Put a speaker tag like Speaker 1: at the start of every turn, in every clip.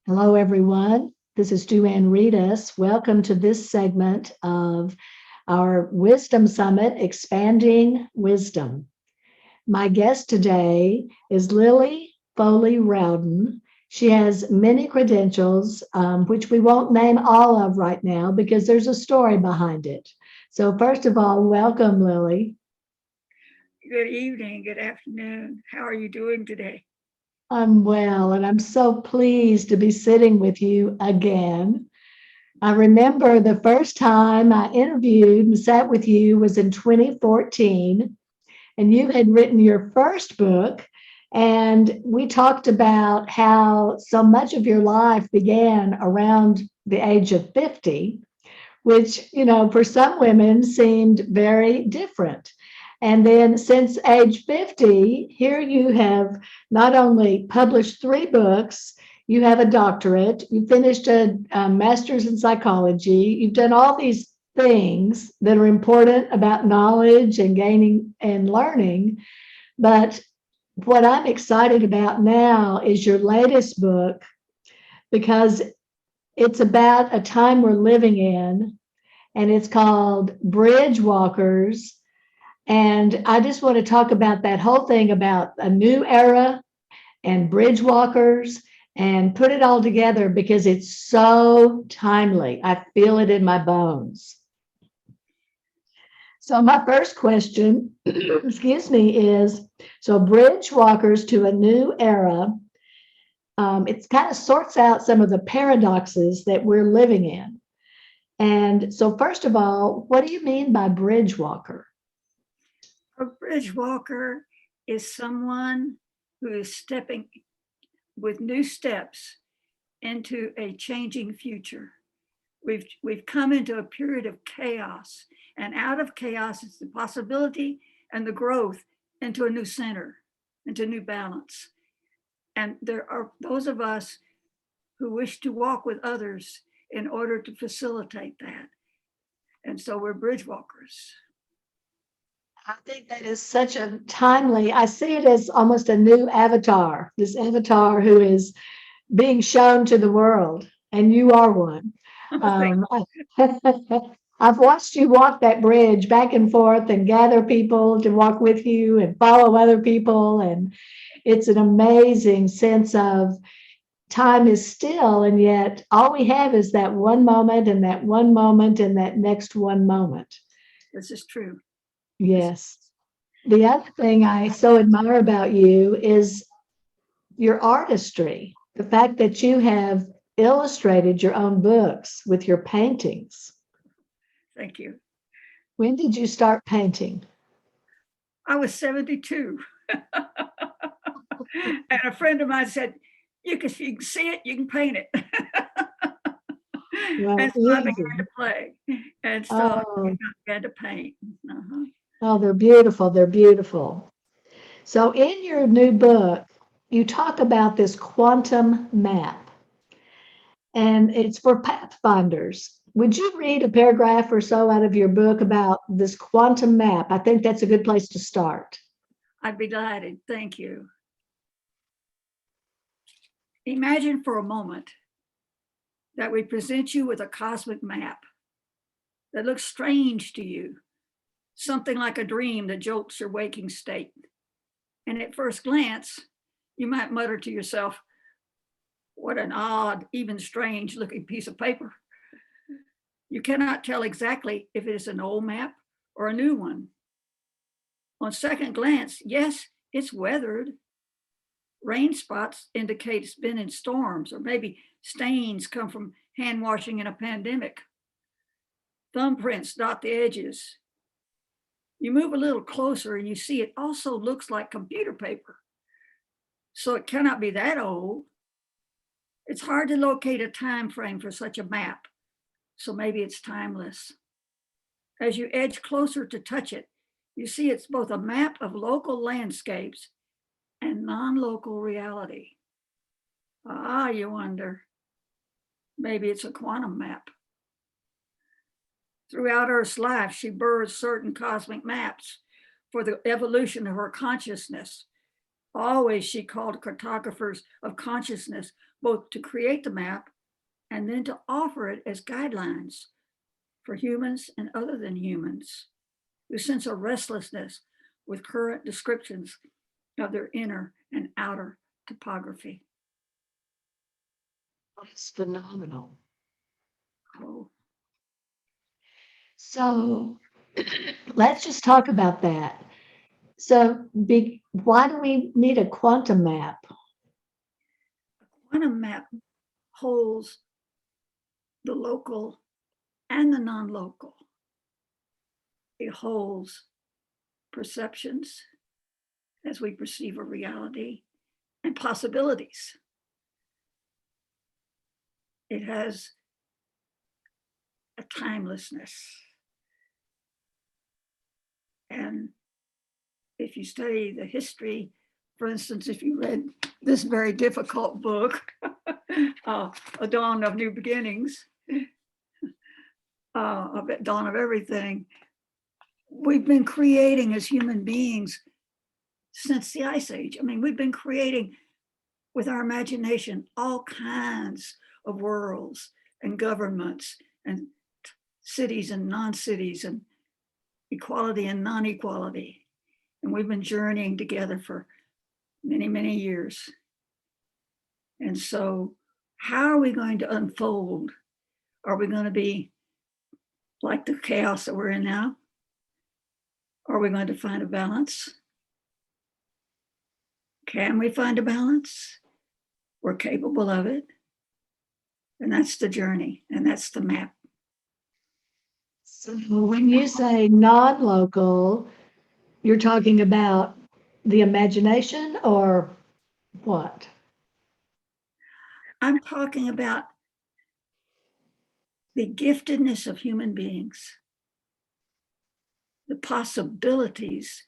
Speaker 1: Hello, everyone. This is Duane Reedus. Welcome to this segment of our Wisdom Summit, Expanding Wisdom. My guest today is Lillie Foley Rowden. She has many credentials, which we won't name all of right now because there's a story behind it. So, first of all, welcome, Lillie.
Speaker 2: Good evening, good afternoon. How are you doing today?
Speaker 1: I'm well, and I'm so pleased to be sitting with you again. I remember the first time I interviewed and sat with you was in 2014, and you had written your first book. And we talked about how so much of your life began around the age of 50, which, for some women seemed very different. And then since age 50, here you have not only published three books, you have a doctorate, you finished a master's in psychology, you've done all these things that are important about knowledge and gaining and learning. But what I'm excited about now is your latest book because it's about a time we're living in, and it's called Bridgewalkers. And I just want to talk about that whole thing about a new era and Bridgewalkers and put it all together because it's so timely. I feel it in my bones. So, my first question, excuse me, is so Bridgewalkers to a new era. It kind of sorts out some of the paradoxes that we're living in. And so, first of all, what do you mean by bridge walker?
Speaker 2: A bridge walker is someone who is stepping with new steps into a changing future. We've come into a period of chaos, and out of chaos is the possibility and the growth into a new center, into new balance. And there are those of us who wish to walk with others in order to facilitate that. And so we're bridge walkers.
Speaker 1: I think that is such a timely, I see it as almost a new avatar, this avatar who is being shown to the world, and you are one.
Speaker 2: Thank
Speaker 1: Um, I've watched you walk that bridge back and forth and gather people to walk with you and follow other people. And it's an amazing sense of time is still, and yet all we have is that one moment and that one moment and that next one moment.
Speaker 2: This is true. This,
Speaker 1: Yes. The other thing I so admire about you is your artistry, the fact that you have illustrated your own books with your paintings.
Speaker 2: thank you.
Speaker 1: When did you start painting?
Speaker 2: I was 72. And a friend of mine said, if you can see it, you can paint it.
Speaker 1: Well,
Speaker 2: And so I
Speaker 1: easy.
Speaker 2: began to play. And so I
Speaker 1: Oh,
Speaker 2: began to paint. Uh-huh.
Speaker 1: oh, they're beautiful. They're beautiful. So, in your new book, you talk about this quantum map, and it's for Pathfinders. Would you read a paragraph or so out of your book about this quantum map? I think that's a good place to start.
Speaker 2: I'd be delighted. Thank you. Imagine for a moment that we present you with a cosmic map that looks strange to you, something like a dream that jolts your waking state. And at first glance, you might mutter to yourself, what an odd, even strange looking piece of paper. You cannot tell exactly if it is an old map or a new one. On second glance, yes, it's weathered. Rain spots indicate it's been in storms, or maybe stains come from hand washing in a pandemic. Thumbprints dot the edges. You move a little closer and you see it also looks like computer paper. So it cannot be that old. It's hard to locate a time frame for such a map, so maybe it's timeless. As you edge closer to touch it, you see it's both a map of local landscapes and non-local reality. Ah, you wonder, maybe it's a quantum map. Throughout Earth's life, she burrs certain cosmic maps for the evolution of her consciousness, Always she called cartographers of consciousness both to create the map and then to offer it as guidelines for humans and other than humans who sense a restlessness with current descriptions of their inner and outer topography.
Speaker 1: That's phenomenal.
Speaker 2: Oh,
Speaker 1: So let's just talk about that. So why do we need a quantum map?
Speaker 2: quantum map holds the local and the non-local. It holds perceptions as we perceive a reality and possibilities. It has a timelessness. And if you study the history, for instance, if you read this very difficult book, A Dawn of New Beginnings, A Dawn of Everything, we've been creating as human beings since the Ice Age. I mean, we've been creating with our imagination all kinds of worlds and governments and cities and non-cities and equality and non-equality. And we've been journeying together for many, many years. And so how are we going to unfold? Are we going to be like the chaos that we're in now? Are we going to find a balance? Can we find a balance? We're capable of it. And that's the journey, and that's the map.
Speaker 1: So when you say non-local, you're talking about the imagination or what?
Speaker 2: I'm talking about the giftedness of human beings, the possibilities.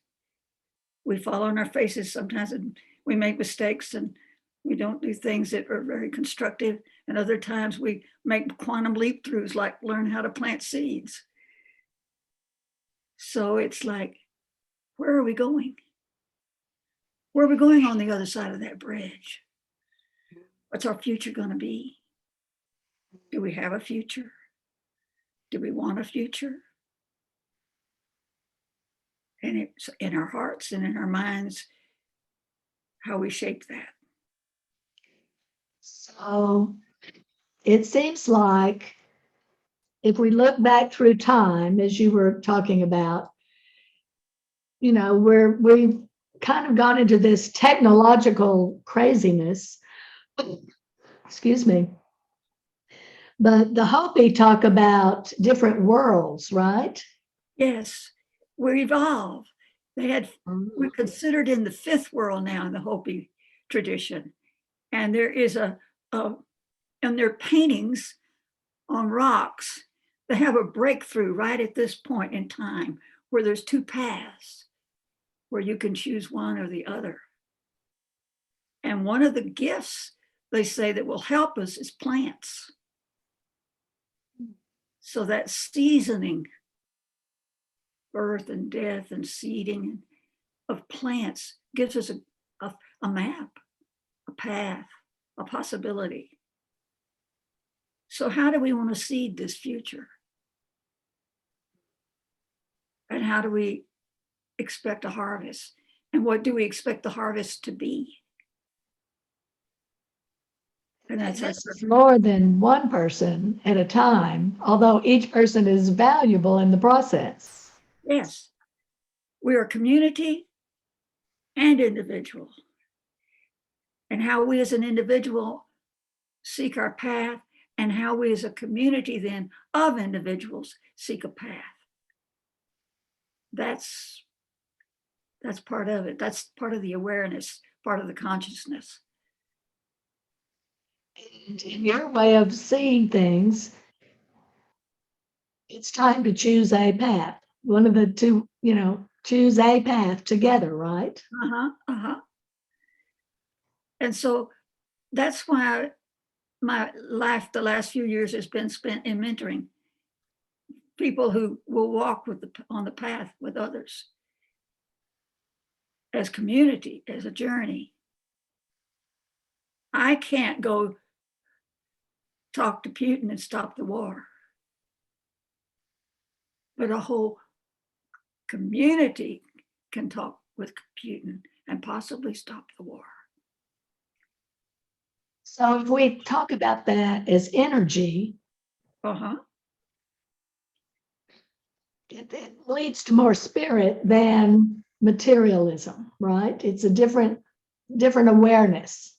Speaker 2: We fall on our faces sometimes and we make mistakes and we don't do things that are very constructive. And other times we make quantum leap throughs, like learn how to plant seeds. So it's like, where are we going? Where are we going on the other side of that bridge? What's our future going to be? Do we have a future? Do we want a future? And it's in our hearts and in our minds how we shape that.
Speaker 1: So it seems like if we look back through time, as you were talking about, we've kind of gone into this technological craziness. Excuse me. But the Hopi talk about different worlds, right?
Speaker 2: Yes, we evolve. We're considered in the fifth world now in the Hopi tradition. And there is and their paintings on rocks, they have a breakthrough right at this point in time where there's two paths where you can choose one or the other. And one of the gifts they say that will help us is plants. So that seasoning, birth and death and seeding of plants gives us a map, a path, a possibility. So how do we want to seed this future? And how do we expect a harvest? And what do we expect the harvest to be? And that's
Speaker 1: more than one person at a time, although each person is valuable in the process.
Speaker 2: Yes, we are community and individual. And how we as an individual seek our path, and how we as a community then of individuals seek a path. That's part of it. That's part of the awareness, part of the consciousness.
Speaker 1: And in your way of seeing things, it's time to choose a path. One of the two, choose a path together, right?
Speaker 2: And so that's why my life, the last few years, has been spent in mentoring people who will walk on the path with others. as community, as a journey. I can't go talk to Putin and stop the war. But a whole community can talk with Putin and possibly stop the war.
Speaker 1: So if we talk about that as energy, it leads to more spirit than materialism, right? It's a different awareness.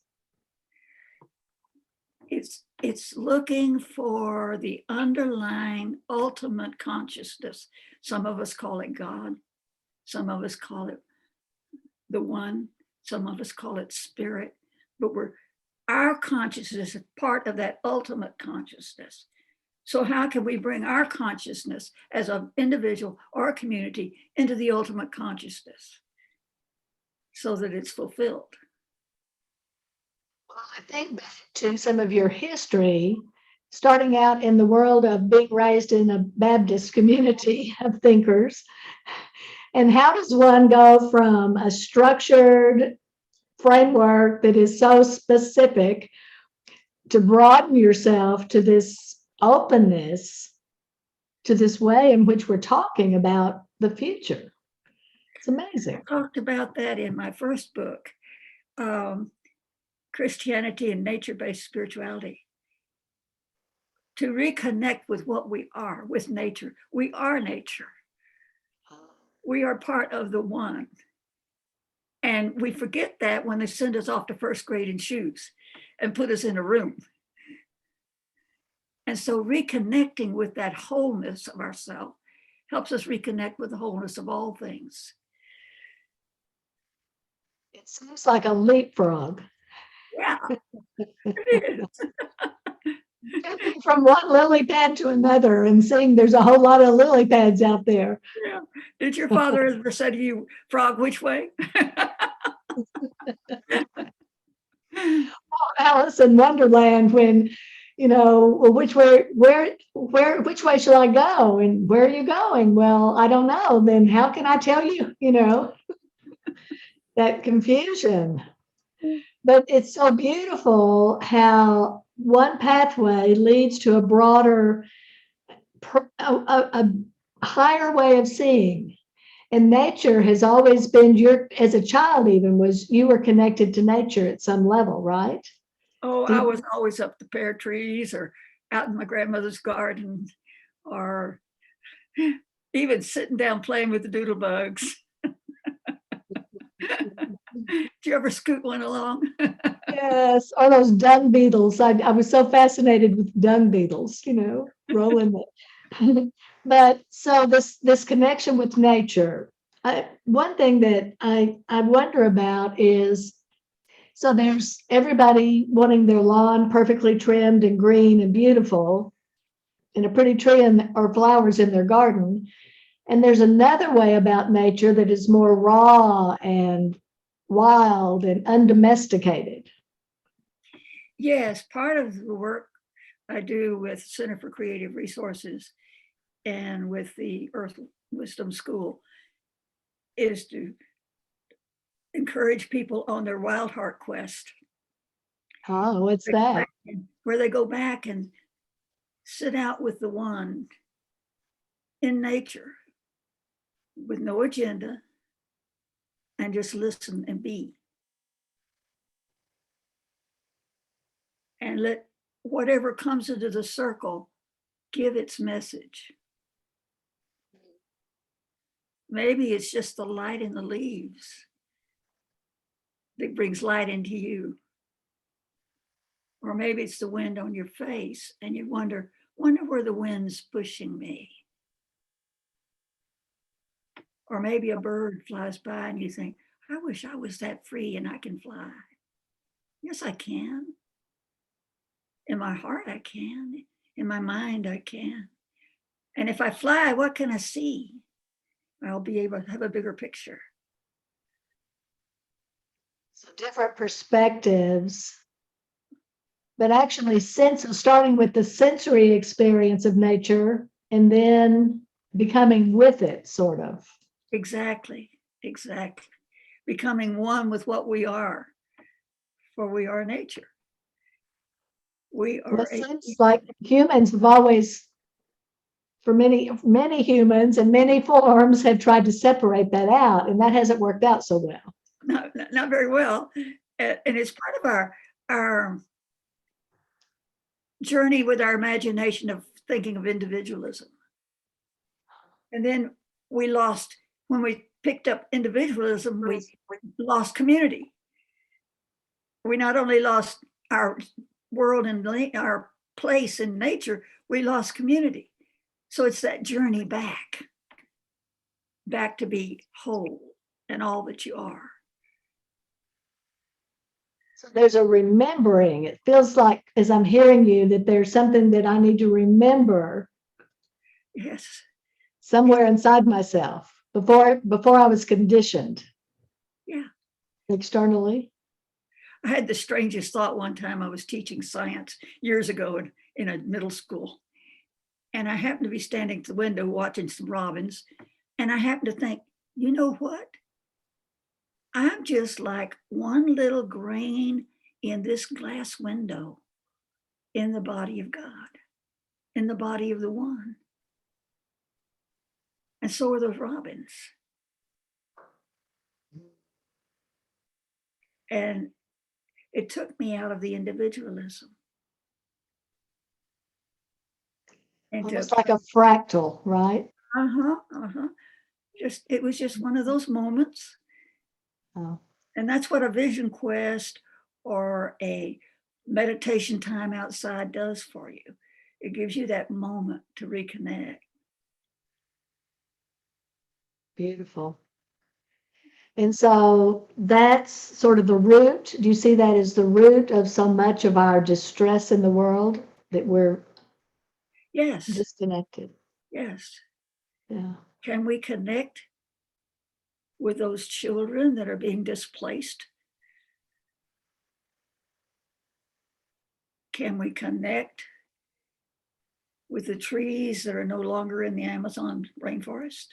Speaker 2: It's looking for the underlying ultimate consciousness. Some of us call it God. Some of us call it the one. Some of us call it spirit. But our consciousness is part of that ultimate consciousness. So how can we bring our consciousness as an individual or a community into the ultimate consciousness so that it's fulfilled?
Speaker 1: Well, I think back to some of your history, starting out in the world of being raised in a Baptist community of thinkers. And how does one go from a structured framework that is so specific to broaden yourself to this openness, to this way in which we're talking about the future? It's amazing.
Speaker 2: I talked about that in my first book, Christianity and Nature-Based Spirituality. To reconnect with what we are, with nature. We are nature. We are part of the one. And we forget that when they send us off to first grade in shoes and put us in a room. And so reconnecting with that wholeness of ourselves helps us reconnect with the wholeness of all things.
Speaker 1: It seems like a leapfrog.
Speaker 2: Yeah, it is.
Speaker 1: Jumping from one lily pad to another and seeing there's a whole lot of lily pads out there.
Speaker 2: Yeah. Did your father ever say to you, "Frog, which way?"
Speaker 1: Alice in Wonderland, when, well, which way shall I go? And where are you going? Well, I don't know. Then how can I tell you, that confusion. But it's so beautiful how one pathway leads to a broader, a higher way of seeing. And nature has always been as a child even, you were connected to nature at some level, right?
Speaker 2: Oh, I was always up the pear trees or out in my grandmother's garden or even sitting down playing with the doodle bugs. Did you ever scoot one along?
Speaker 1: Yes, or those dung beetles. I was so fascinated with dung beetles, rolling it. But so this connection with nature. One thing that I wonder about is, so there's everybody wanting their lawn perfectly trimmed and green and beautiful, and a pretty tree or flowers in their garden. And there's another way about nature that is more raw and wild and undomesticated.
Speaker 2: Yes, part of the work I do with Center for Creative Resources and with the Earth Wisdom School is to encourage people on their wild heart quest.
Speaker 1: Oh, what's that?
Speaker 2: Where they go back and sit out with the one in nature with no agenda and just listen and be. And let whatever comes into the circle give its message. Maybe it's just the light in the leaves that brings light into you. Or maybe it's the wind on your face and you wonder where the wind's pushing me. Or maybe a bird flies by and you think, I wish I was that free and I can fly. Yes, I can. In my heart, I can. In my mind, I can. And if I fly, what can I see? I'll be able to have a bigger picture.
Speaker 1: So different perspectives, but actually starting with the sensory experience of nature and then becoming with it, sort of.
Speaker 2: Exactly. becoming one with what we are, for we are nature. We
Speaker 1: Well,
Speaker 2: are
Speaker 1: it seems like humans have always, for many humans and many forms, have tried to separate that out, and that hasn't worked out so well.
Speaker 2: not very well. And it's part of our journey with our imagination of thinking of individualism. And then we lost, when we picked up individualism, we lost community. We not only lost our world and our place in nature, we lost community. So it's that journey back to be whole and all that you are.
Speaker 1: So there's a remembering. It feels like, as I'm hearing you, that there's something that I need to remember.
Speaker 2: Yes.
Speaker 1: Somewhere inside myself before I was conditioned.
Speaker 2: Yeah.
Speaker 1: Externally.
Speaker 2: I had the strangest thought one time. I was teaching science years ago in a middle school. And I happened to be standing at the window watching some robins. And I happened to think, you know what? I'm just like one little grain in this glass window in the body of God, in the body of the one. And so are those robins. And it took me out of the individualism.
Speaker 1: Almost like a fractal, right?
Speaker 2: It was just one of those moments.
Speaker 1: Oh.
Speaker 2: And that's what a vision quest or a meditation time outside does for you. It gives you that moment to reconnect.
Speaker 1: Beautiful. And so that's sort of the root. Do you see that as the root of so much of our distress in the world, that we're disconnected?
Speaker 2: Yes.
Speaker 1: Yeah.
Speaker 2: Can we connect with those children that are being displaced? Can we connect with the trees that are no longer in the Amazon rainforest?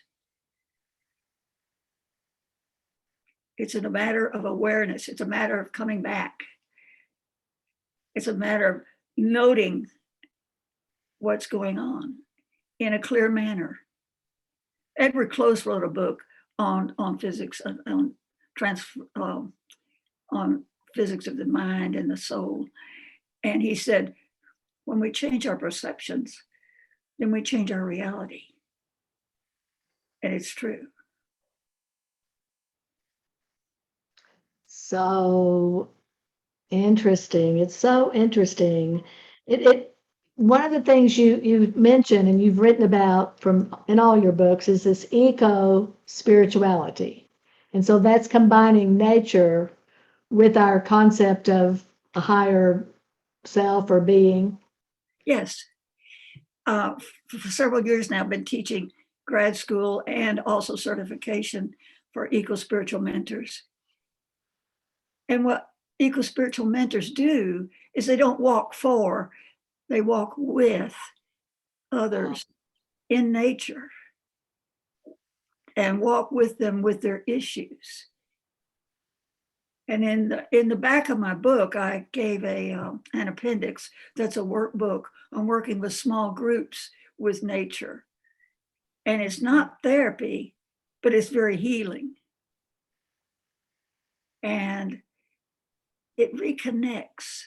Speaker 2: It's a matter of awareness. It's a matter of coming back. It's a matter of noting what's going on in a clear manner. Edward Close wrote a book on physics, on physics of the mind and the soul. And he said, when we change our perceptions, then we change our reality. And it's true.
Speaker 1: So interesting. It's so interesting. It one of the things you mentioned and you've written about in all your books is this eco spirituality. And so that's combining nature with our concept of a higher self or being.
Speaker 2: Yes. For several years now, I've been teaching grad school and also certification for eco-spiritual mentors. And what eco-spiritual mentors do is they don't walk for, they walk with others in nature and walk with them with their issues. And in the back of my book, I gave an appendix that's a workbook on working with small groups with nature. And it's not therapy, but it's very healing. And it reconnects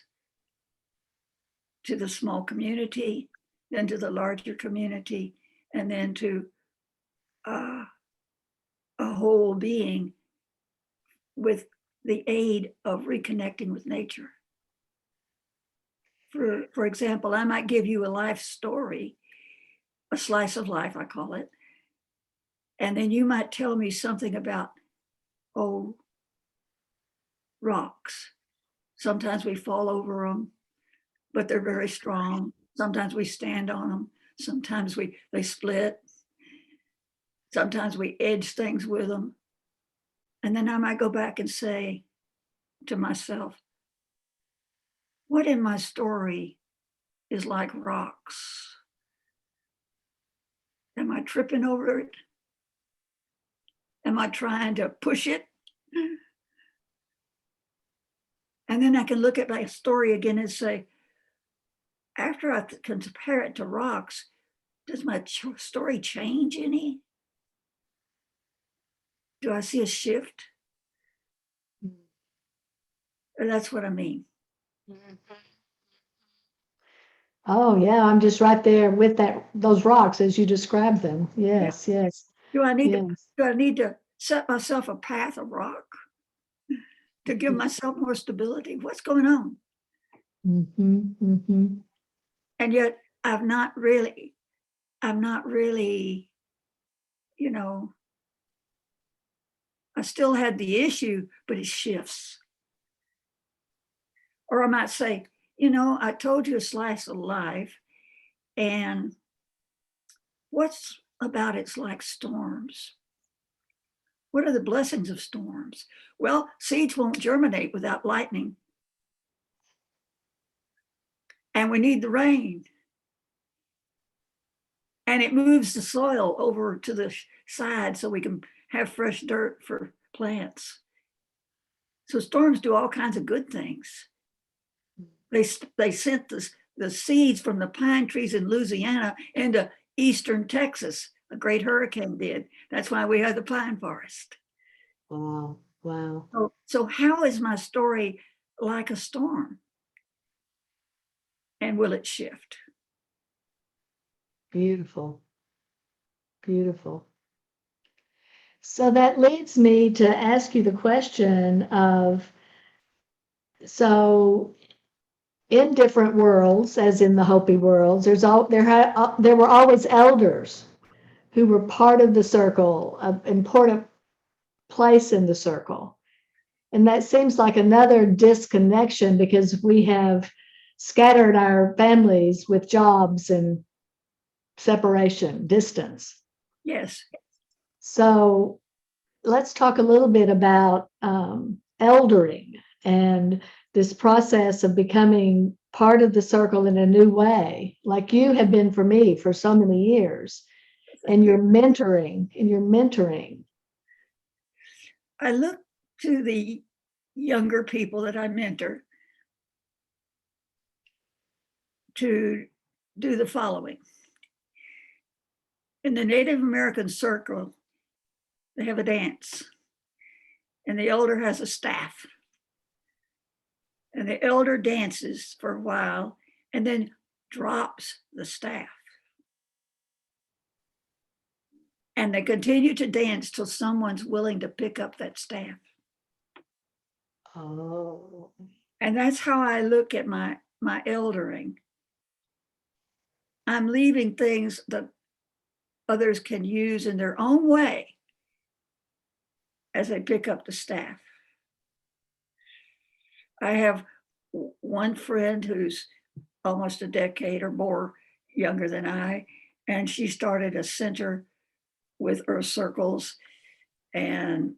Speaker 2: to the small community, then to the larger community, and then to a whole being with the aid of reconnecting with nature. For example, I might give you a life story, a slice of life, I call it. And then you might tell me something about, rocks. Sometimes we fall over them, but they're very strong. Sometimes we stand on them. Sometimes they split. Sometimes we edge things with them. And then I might go back and say to myself, what in my story is like rocks? Am I tripping over it? Am I trying to push it And then I can look at my story again and say, after I compare it to rocks, does my story change any? Do I see a shift? And that's what I mean.
Speaker 1: Oh yeah, I'm just right there with those rocks as you described them. Yes, yes,
Speaker 2: Do I need to
Speaker 1: yes.
Speaker 2: do I need to set myself a path of rock to give myself more stability? What's going on?
Speaker 1: Mm-hmm, mm-hmm.
Speaker 2: And yet I'm not really, you know, I still had the issue, but it shifts. Or I might say, I told you a slice of life, and what's about it's like storms? What are the blessings of storms? Well, seeds won't germinate without lightning. And we need the rain. And it moves the soil over to the side so we can have fresh dirt for plants. So storms do all kinds of good things. They sent the seeds from the pine trees in Louisiana into eastern Texas. A great hurricane did. That's why we have the pine forest.
Speaker 1: Wow, wow.
Speaker 2: So how is my story like a storm? And will it shift?
Speaker 1: Beautiful, beautiful. So that leads me to ask you the question of, so in different worlds, as in the Hopi worlds, there were always elders who were part of the circle, an important place in the circle. And that seems like another disconnection because we have scattered our families with jobs and separation, distance.
Speaker 2: Yes.
Speaker 1: So let's talk a little bit about eldering and this process of becoming part of the circle in a new way, like you have been for me for so many years, and your mentoring.
Speaker 2: I look to the younger people that I mentor to do the following. In the Native American circle, they have a dance, and the elder has a staff. And the elder dances for a while and then drops the staff. And they continue to dance till someone's willing to pick up that staff.
Speaker 1: Oh.
Speaker 2: And that's how I look at my eldering. I'm leaving things that others can use in their own way as they pick up the staff. I have one friend who's almost a decade or more younger than I, and she started a center with earth circles and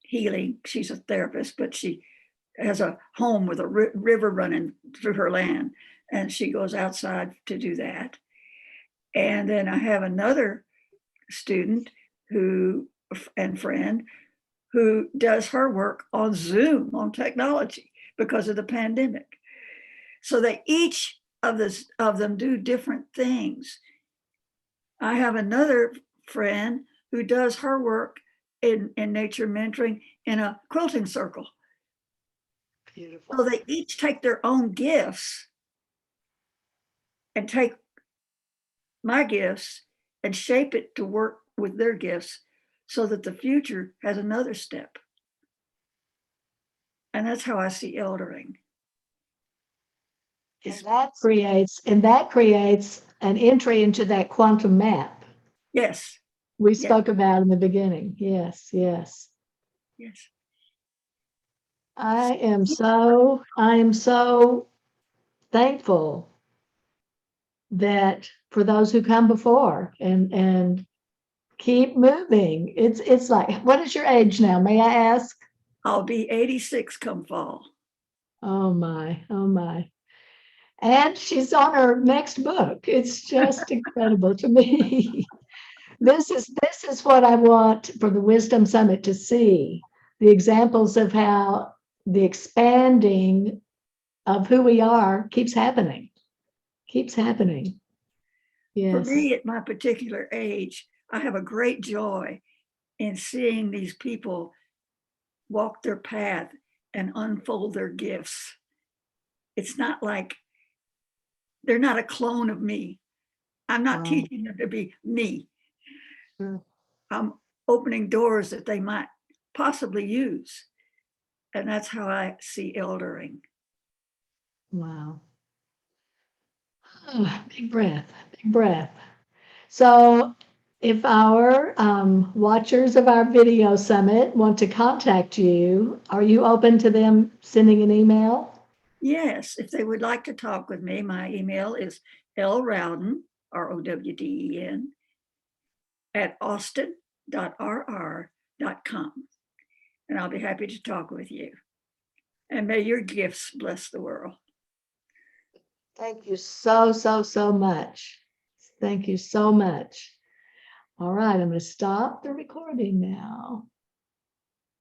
Speaker 2: healing. She's a therapist, but she has a home with a river running through her land, and she goes outside to do that. And then I have another student and friend who does her work on Zoom, on technology, because of the pandemic. So they each of them do different things. I have another friend who does her work in nature mentoring in a quilting circle.
Speaker 1: Beautiful.
Speaker 2: So they each take their own gifts and take my gifts and shape it to work with their gifts so that the future has another step. And that's how I see eldering.
Speaker 1: And that creates an entry into that quantum map
Speaker 2: Yes.
Speaker 1: we spoke about in the beginning. Yes, yes.
Speaker 2: Yes.
Speaker 1: I am so thankful that for those who come before and keep moving. It's like, what is your age now? May I ask?
Speaker 2: I'll be 86 come fall.
Speaker 1: Oh my, oh my. And she's on her next book. It's just incredible to me. This is what I want for the Wisdom Summit to see, the examples of how the expanding of who we are keeps happening. Keeps happening.
Speaker 2: For
Speaker 1: Yes.
Speaker 2: me, at my particular age, I have a great joy in seeing these people walk their path and unfold their gifts. It's not like they're not a clone of me. I'm not
Speaker 1: Wow.
Speaker 2: teaching them to be me.
Speaker 1: Sure.
Speaker 2: I'm opening doors that they might possibly use. And that's how I see eldering.
Speaker 1: Wow. Big breath, big breath. So if our watchers of our video summit want to contact you, are you open to them sending an email?
Speaker 2: Yes, if they would like to talk with me, my email is lrowden, Rowden, at austin.rr.com. And I'll be happy to talk with you. And may your gifts bless the world.
Speaker 1: Thank you so, so, so much. Thank you so much. All right, I'm going to stop the recording now.